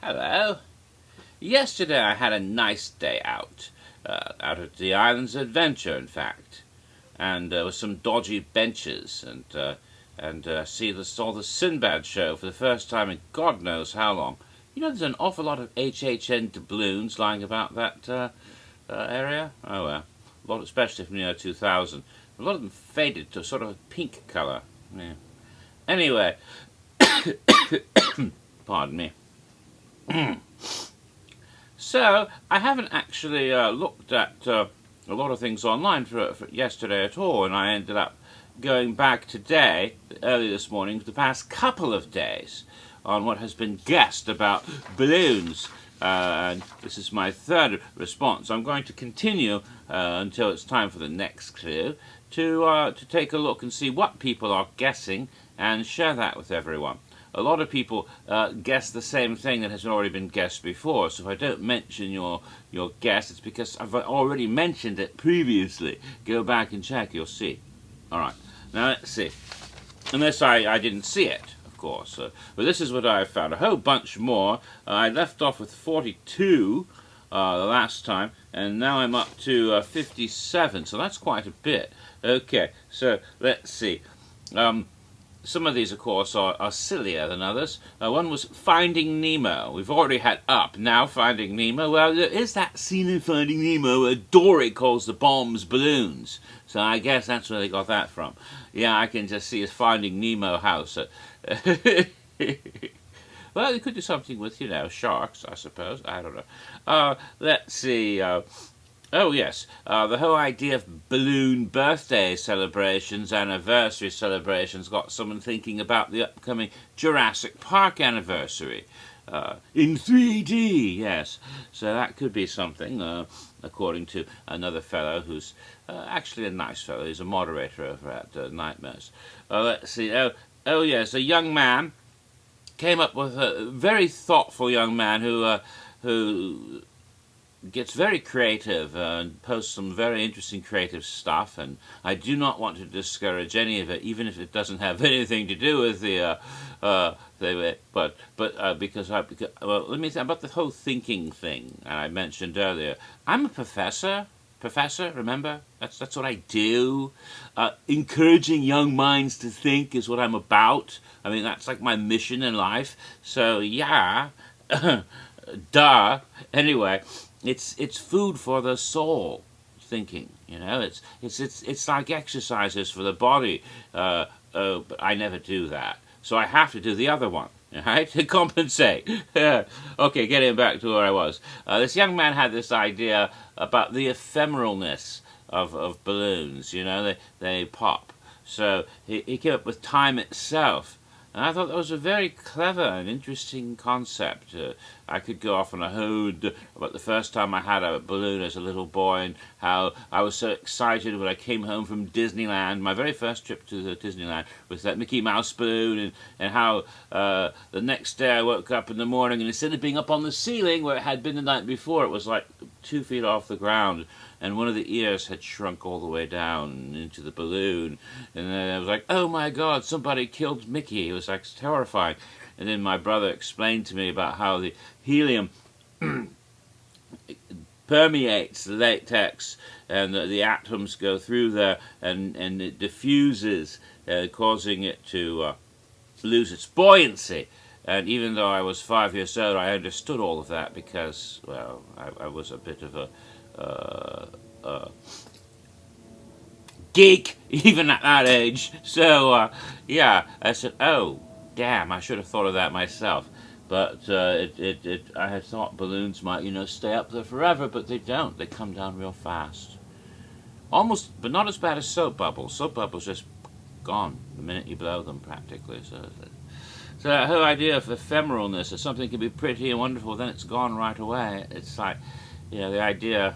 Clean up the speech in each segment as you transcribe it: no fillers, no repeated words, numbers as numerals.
Hello. Yesterday I had a nice day out at the Islands Adventure, in fact, and with some dodgy benches, and saw the Sinbad show for the first time in God knows how long. You know, there's an awful lot of HHN doubloons lying about that area. Oh well, a lot, especially from the year 2000. A lot of them faded to sort of a pink colour. Yeah. Anyway, pardon me. So, I haven't actually looked at a lot of things online for yesterday at all, and I ended up going back today, early this morning, for the past couple of days, on what has been guessed about balloons. And this is my third response. I'm going to continue until it's time for the next clue to take a look and see what people are guessing and share that with everyone. A lot of people guess the same thing that has already been guessed before, so if I don't mention your guess, it's because I've already mentioned it previously. Go back and check, you'll see. Alright, now let's see. Unless I didn't see it, of course. But this is what I found. A whole bunch more. I left off with 42 the last time, and now I'm up to 57, so that's quite a bit. Okay, so let's see. Some of these, of course, are sillier than others. One was Finding Nemo. We've already had Up, now Finding Nemo. Well, there is that scene in Finding Nemo where Dory calls the bombs balloons. So I guess that's where they got that from. Yeah, I can just see his Finding Nemo house. Well, they could do something with, sharks, I suppose. I don't know. Let's see. Oh, yes. The whole idea of balloon birthday celebrations, anniversary celebrations, got someone thinking about the upcoming Jurassic Park anniversary. In 3D, yes. So that could be something, according to another fellow who's actually a nice fellow. He's a moderator over at Nightmares. Let's see. Oh, yes. A young man came up with a very thoughtful young man who gets very creative and posts some very interesting creative stuff, and I do not want to discourage any of it, even if it doesn't have anything to do with because let me say about the whole thinking thing I mentioned earlier. I'm a professor, remember? That's what I do. Encouraging young minds to think is what I'm about. I mean, that's like my mission in life. So yeah, duh. Anyway, it's food for the soul. Thinking, it's like exercises for the body. But I never do that, so I have to do the other one. Right, to compensate. Okay, getting back to where I was. This young man had this idea about the ephemeralness of balloons. They pop. So he came up with time itself. And I thought that was a very clever and interesting concept. I could go off on a hood about the first time I had a balloon as a little boy, and how I was so excited when I came home from Disneyland. My very first trip to the Disneyland was that Mickey Mouse balloon, and how the next day I woke up in the morning, and instead of being up on the ceiling where it had been the night before, it was like 2 feet off the ground. And one of the ears had shrunk all the way down into the balloon. And then I was like, oh my God, somebody killed Mickey. It was like terrifying. And then my brother explained to me about how the helium permeates the latex, and the atoms go through there, and it diffuses, causing it to lose its buoyancy. And even though I was 5 years old, I understood all of that because, well, I was a bit of a geek even at that age. So yeah, I said, oh damn, I should have thought of that myself. But I had thought balloons might stay up there forever, but they don't. They come down real fast, almost, but not as bad as soap bubbles. Soap bubbles just gone the minute you blow them, practically. So that whole idea of ephemeralness, if something can be pretty and wonderful, then it's gone right away. It's like, the idea,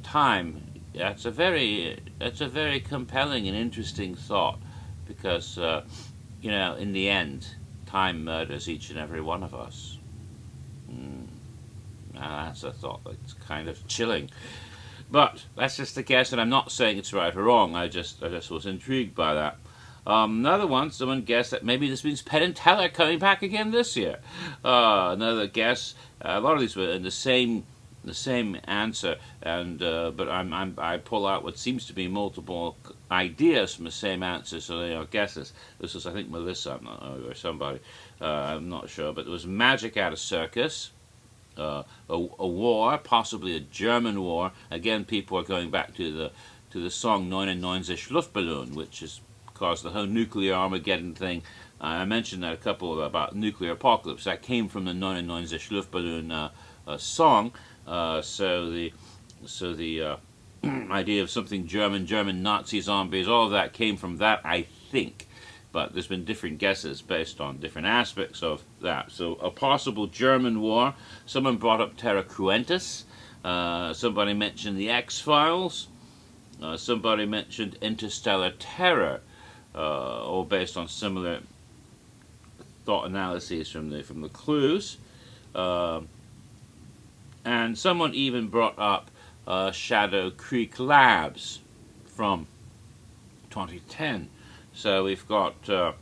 time. It's a very compelling and interesting thought, because in the end, time murders each and every one of us. Now that's a thought that's kind of chilling, but that's just a guess, and I'm not saying it's right or wrong. I just was intrigued by that. Another one, someone guessed that maybe this means Penn and Teller coming back again this year. Another guess. A lot of these were in the same answer, and but I pull out what seems to be multiple ideas from the same answer, so they are guesses. This was, I think, Melissa, or somebody, I'm not sure, but there was magic at a circus. A war, possibly a German war. Again, people are going back to the song 99 Luftballon, which has caused the whole nuclear Armageddon thing. I mentioned that a couple about nuclear apocalypse. That came from the 99 Luftballon song. So the idea of something German Nazi zombies, all of that came from that, I think. But there's been different guesses based on different aspects of that. So a possible German war. Someone brought up Terra Cruentus. Somebody mentioned the X-Files. Somebody mentioned Interstellar Terror, all based on similar thought analyses from the clues. And someone even brought up Shadow Creek Labs from 2010. So we've got, I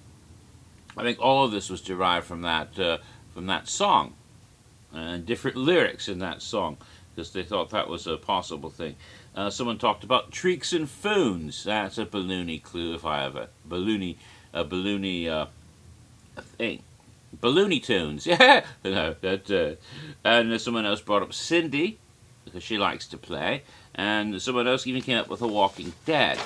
think all of this was derived from that song, and different lyrics in that song, because they thought that was a possible thing. Someone talked about Treeks and Foons. That's a balloony clue, if I ever balloony thing. Balloony Tunes, yeah. No, that. And someone else brought up Cindy, because she likes to play, and someone else even came up with a Walking Dead.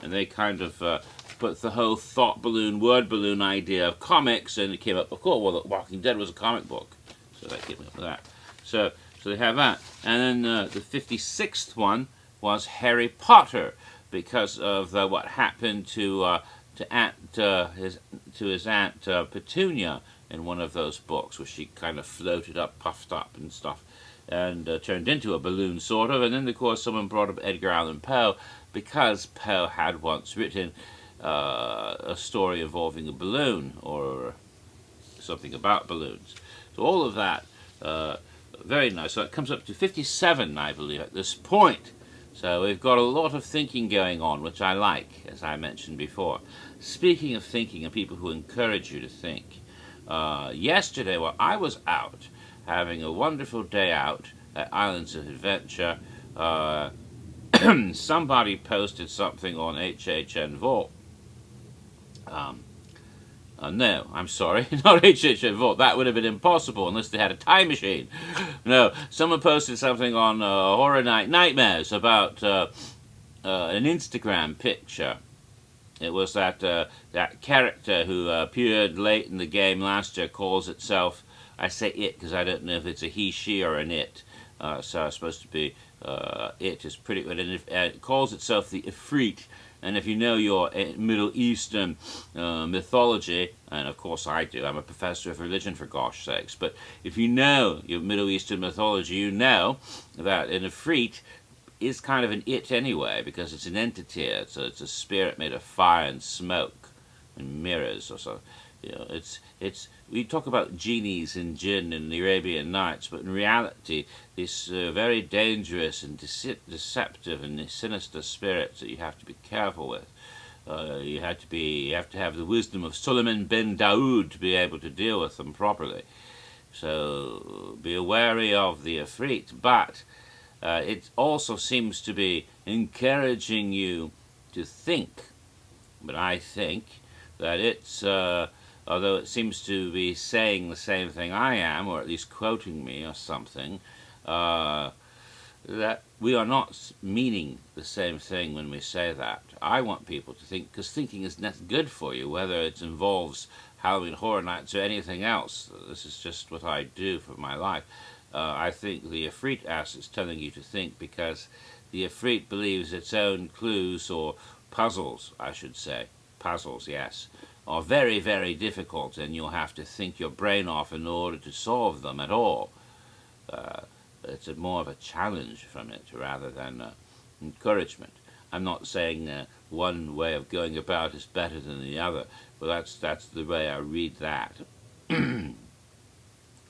And they kind of put the whole thought balloon, word balloon idea of comics, and it came up, of course, well, The Walking Dead was a comic book. So they came up with that. So they have that. And then the 56th one was Harry Potter, because of what happened to his aunt Petunia in one of those books, where she kind of floated up, puffed up and stuff, and turned into a balloon, sort of. And then, of course, someone brought up Edgar Allan Poe, because Poe had once written a story involving a balloon, or something about balloons. So all of that, very nice. So it comes up to 57, I believe, at this point. So we've got a lot of thinking going on, which I like, as I mentioned before. Speaking of thinking and people who encourage you to think, yesterday, well, I was out having a wonderful day out at Islands of Adventure. Somebody posted something on HHN Vault. No, I'm sorry, not HHN Vault. That would have been impossible unless they had a time machine. No, someone posted something on Horror Night Nightmares about an Instagram picture. It was that character who appeared late in the game last year, calls itself, I say it because I don't know if it's a he, she, or an it. So it's supposed to be it is pretty good, and it calls itself the Ifrit. And if you know your Middle Eastern mythology, and of course I do, I'm a professor of religion for gosh sakes, but if you know your Middle Eastern mythology, you know that an Ifrit is kind of an it anyway, because it's an entity. So it's a spirit made of fire and smoke and mirrors, or so. You know, it's we talk about genies and jinn in the Arabian Nights, but in reality, these very dangerous and deceptive and sinister spirits that you have to be careful with. You have to have the wisdom of Suleiman bin Daoud to be able to deal with them properly. So be wary of the Ifrit, but it also seems to be encouraging you to think. But I think that it's although it seems to be saying the same thing I am, or at least quoting me or something, that we are not meaning the same thing when we say that. I want people to think, because thinking is not good for you, whether it involves Halloween Horror Nights or anything else. This is just what I do for my life. I think the Ifrit is telling you to think, because the Ifrit believes its own clues, or puzzles, I should say. Puzzles, yes, are very, very difficult, and you'll have to think your brain off in order to solve them at all. It's more of a challenge from it rather than encouragement. I'm not saying one way of going about is better than the other, but that's the way I read that.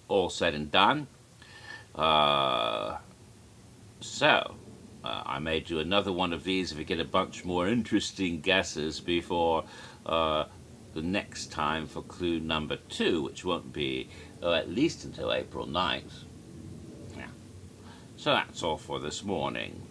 All said and done. So, I may do another one of these if we get a bunch more interesting guesses before the next time for clue number 2, which won't be at least until April 9th. Yeah. So that's all for this morning.